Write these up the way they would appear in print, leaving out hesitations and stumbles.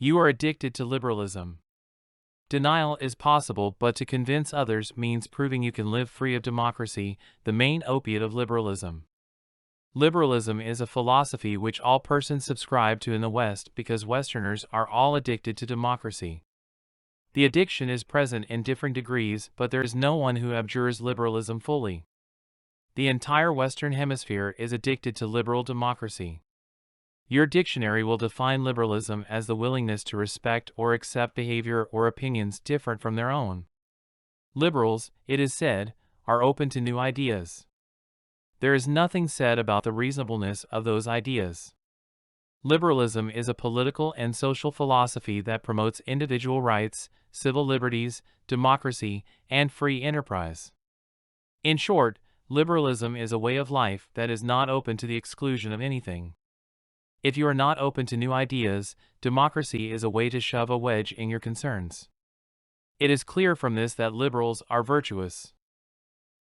You are addicted to liberalism. Denial is possible, but to convince others means proving you can live free of democracy, the main opiate of liberalism. Liberalism is a philosophy which all persons subscribe to in the West because Westerners are all addicted to democracy. The addiction is present in different degrees, but there is no one who abjures liberalism fully. The entire Western Hemisphere is addicted to liberal democracy. Your dictionary will define liberalism as the willingness to respect or accept behavior or opinions different from their own. Liberals, it is said, are open to new ideas. There is nothing said about the reasonableness of those ideas. Liberalism is a political and social philosophy that promotes individual rights, civil liberties, democracy, and free enterprise. In short, liberalism is a way of life that is not open to the exclusion of anything. If you are not open to new ideas, democracy is a way to shove a wedge in your concerns. It is clear from this that liberals are virtuous.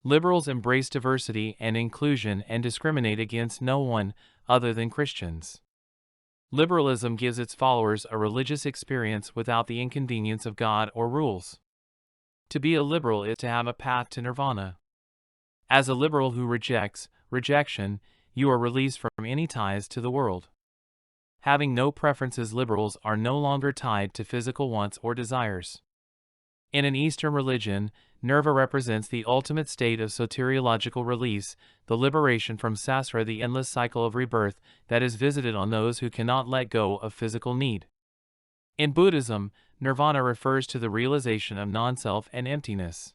Liberals embrace diversity and inclusion and discriminate against no one other than Christians. Liberalism gives its followers a religious experience without the inconvenience of God or rules. To be a liberal is to have a path to nirvana. As a liberal who rejects rejection, you are released from any ties to the world. Having no preferences, liberals are no longer tied to physical wants or desires. In an Eastern religion, nirvana represents the ultimate state of soteriological release, the liberation from samsara, the endless cycle of rebirth that is visited on those who cannot let go of physical need. In Buddhism, nirvana refers to the realization of non-self and emptiness.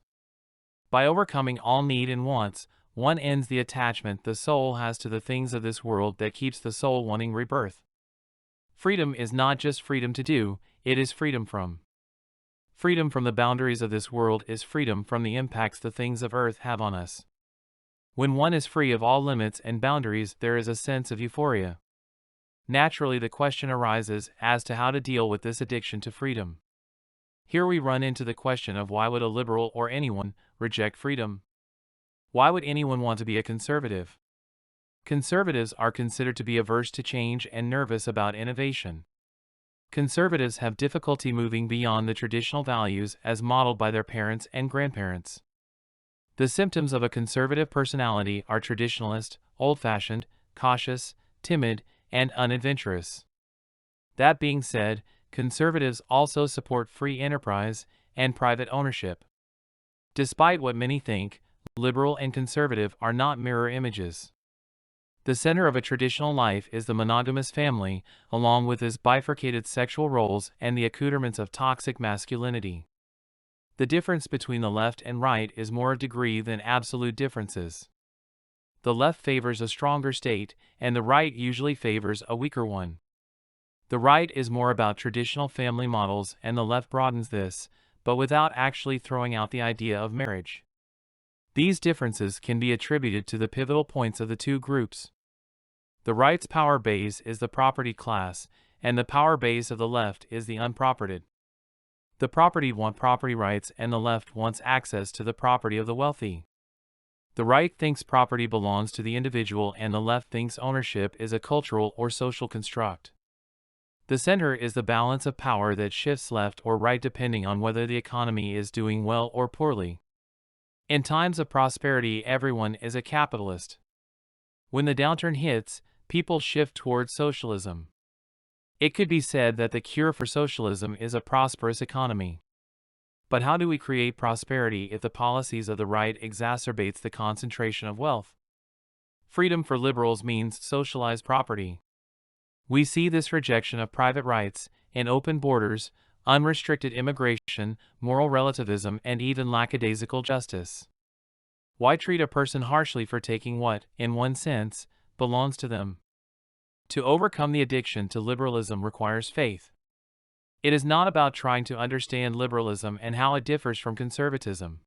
By overcoming all need and wants, one ends the attachment the soul has to the things of this world that keeps the soul wanting rebirth. Freedom is not just freedom to do, it is freedom from. Freedom from the boundaries of this world is freedom from the impacts the things of earth have on us. When one is free of all limits and boundaries, there is a sense of euphoria. Naturally, the question arises as to how to deal with this addiction to freedom. Here we run into the question of why would a liberal or anyone reject freedom? Why would anyone want to be a conservative? Conservatives are considered to be averse to change and nervous about innovation. Conservatives have difficulty moving beyond the traditional values as modeled by their parents and grandparents. The symptoms of a conservative personality are traditionalist, old-fashioned, cautious, timid, and unadventurous. That being said, conservatives also support free enterprise and private ownership. Despite what many think, liberal and conservative are not mirror images. The center of a traditional life is the monogamous family, along with its bifurcated sexual roles and the accoutrements of toxic masculinity. The difference between the left and right is more of degree than absolute differences. The left favors a stronger state, and the right usually favors a weaker one. The right is more about traditional family models, and the left broadens this, but without actually throwing out the idea of marriage. These differences can be attributed to the pivotal points of the two groups. The right's power base is the property class, and the power base of the left is the unpropertied. The propertied want property rights, and the left wants access to the property of the wealthy. The right thinks property belongs to the individual, and the left thinks ownership is a cultural or social construct. The center is the balance of power that shifts left or right depending on whether the economy is doing well or poorly. In times of prosperity, everyone is a capitalist. When the downturn hits, people shift towards socialism. It could be said that the cure for socialism is a prosperous economy. But how do we create prosperity if the policies of the right exacerbates the concentration of wealth? Freedom for liberals means socialized property. We see this rejection of private rights in open borders, unrestricted immigration, moral relativism, and even lackadaisical justice. Why treat a person harshly for taking what, in one sense, belongs to them? To overcome the addiction to liberalism requires faith. It is not about trying to understand liberalism and how it differs from conservatism.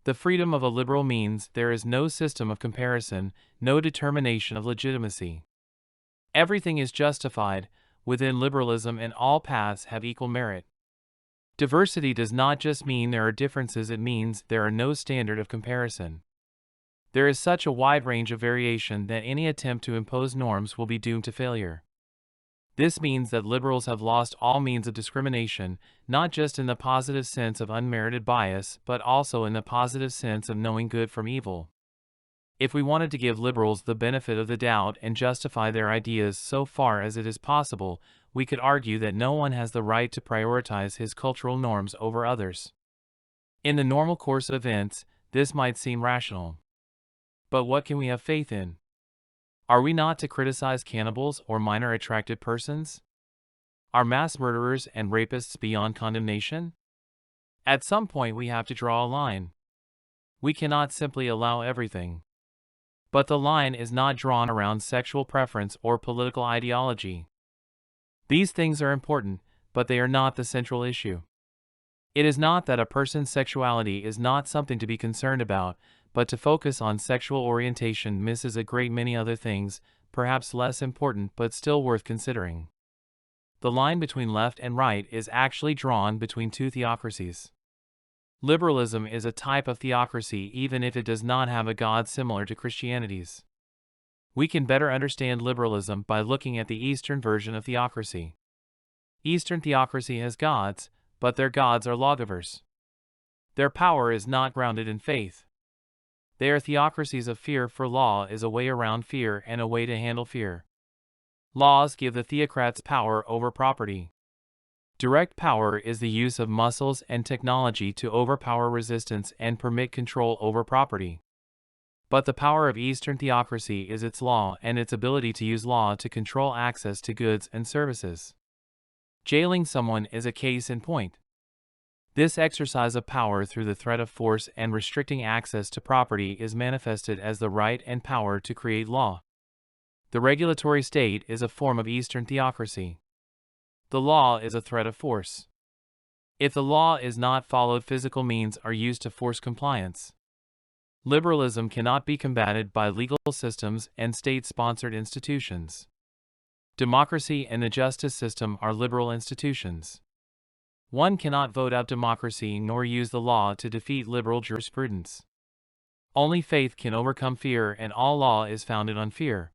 The freedom of a liberal means there is no system of comparison, no determination of legitimacy. Everything is justified within liberalism, and all paths have equal merit. Diversity does not just mean there are differences, it means there are no standard of comparison. There is such a wide range of variation that any attempt to impose norms will be doomed to failure. This means that liberals have lost all means of discrimination, not just in the positive sense of unmerited bias, but also in the positive sense of knowing good from evil. If we wanted to give liberals the benefit of the doubt and justify their ideas so far as it is possible, we could argue that no one has the right to prioritize his cultural norms over others. In the normal course of events, this might seem rational. But what can we have faith in? Are we not to criticize cannibals or minor attracted persons? Are mass murderers and rapists beyond condemnation? At some point we have to draw a line. We cannot simply allow everything. But the line is not drawn around sexual preference or political ideology. These things are important, but they are not the central issue. It is not that a person's sexuality is not something to be concerned about, but to focus on sexual orientation misses a great many other things, perhaps less important but still worth considering. The line between left and right is actually drawn between two theocracies. Liberalism is a type of theocracy even if it does not have a god similar to Christianity's. We can better understand liberalism by looking at the Eastern version of theocracy. Eastern theocracy has gods, but their gods are lawgivers. Their power is not grounded in faith. They are theocracies of fear, for law is a way around fear and a way to handle fear. Laws give the theocrats power over property. Direct power is the use of muscles and technology to overpower resistance and permit control over property. But the power of Eastern theocracy is its law and its ability to use law to control access to goods and services. Jailing someone is a case in point. This exercise of power through the threat of force and restricting access to property is manifested as the right and power to create law. The regulatory state is a form of Eastern theocracy. The law is a threat of force. If the law is not followed, physical means are used to force compliance. Liberalism cannot be combated by legal systems and state-sponsored institutions. Democracy and the justice system are liberal institutions. One cannot vote out democracy nor use the law to defeat liberal jurisprudence. Only faith can overcome fear, and all law is founded on fear.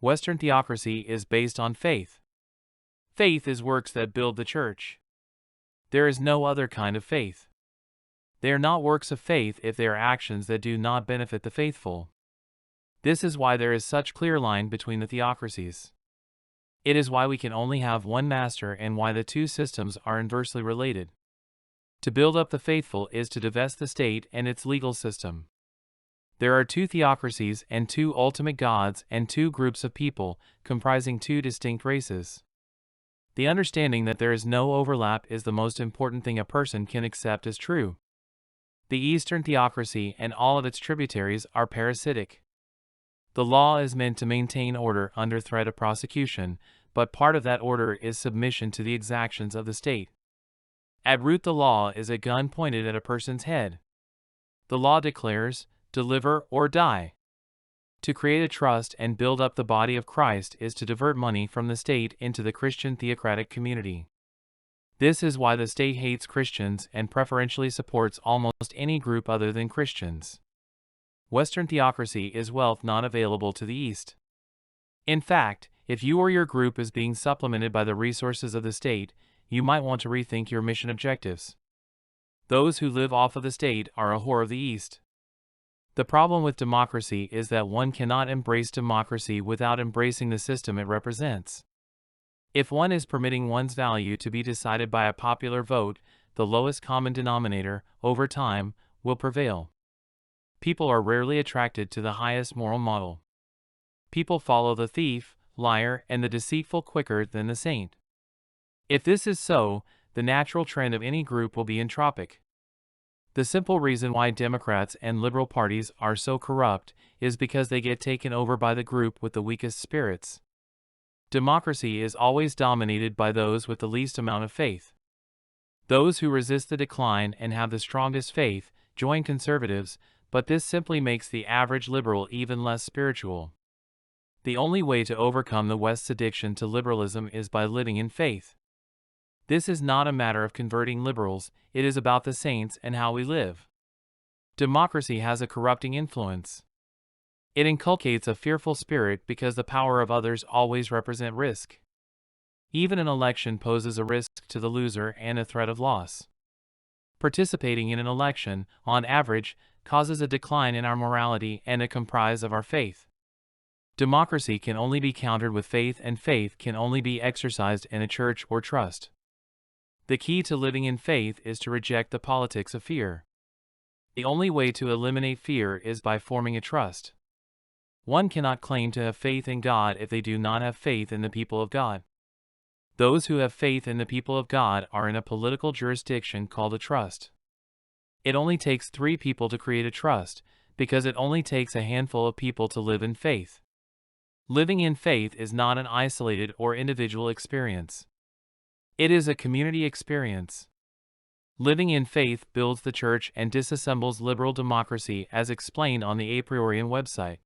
Western theocracy is based on faith. Faith is works that build the church. There is no other kind of faith. They are not works of faith if they are actions that do not benefit the faithful. This is why there is such clear line between the theocracies. It is why we can only have one master and why the two systems are inversely related. To build up the faithful is to divest the state and its legal system. There are two theocracies and two ultimate gods and two groups of people, comprising two distinct races. The understanding that there is no overlap is the most important thing a person can accept as true. The Eastern theocracy and all of its tributaries are parasitic. The law is meant to maintain order under threat of prosecution, but part of that order is submission to the exactions of the state. At root, the law is a gun pointed at a person's head. The law declares, deliver or die. To create a trust and build up the body of Christ is to divert money from the state into the Christian theocratic community. This is why the state hates Christians and preferentially supports almost any group other than Christians. Western theocracy is wealth not available to the East. In fact, if you or your group is being supplemented by the resources of the state, you might want to rethink your mission objectives. Those who live off of the state are a whore of the East. The problem with democracy is that one cannot embrace democracy without embracing the system it represents. If one is permitting one's value to be decided by a popular vote, the lowest common denominator, over time, will prevail. People are rarely attracted to the highest moral model. People follow the thief, liar, and the deceitful quicker than the saint. If this is so, the natural trend of any group will be entropic. The simple reason why Democrats and liberal parties are so corrupt is because they get taken over by the group with the weakest spirits. Democracy is always dominated by those with the least amount of faith. Those who resist the decline and have the strongest faith join conservatives, but this simply makes the average liberal even less spiritual. The only way to overcome the West's addiction to liberalism is by living in faith. This is not a matter of converting liberals, it is about the saints and how we live. Democracy has a corrupting influence. It inculcates a fearful spirit because the power of others always represents risk. Even an election poses a risk to the loser and a threat of loss. Participating in an election, on average, causes a decline in our morality and a compromise of our faith. Democracy can only be countered with faith, and faith can only be exercised in a church or trust. The key to living in faith is to reject the politics of fear. The only way to eliminate fear is by forming a trust. One cannot claim to have faith in God if they do not have faith in the people of God. Those who have faith in the people of God are in a political jurisdiction called a trust. It only takes 3 people to create a trust, because it only takes a handful of people to live in faith. Living in faith is not an isolated or individual experience. It is a community experience. Living in faith builds the church and disassembles liberal democracy, as explained on the a priorian website.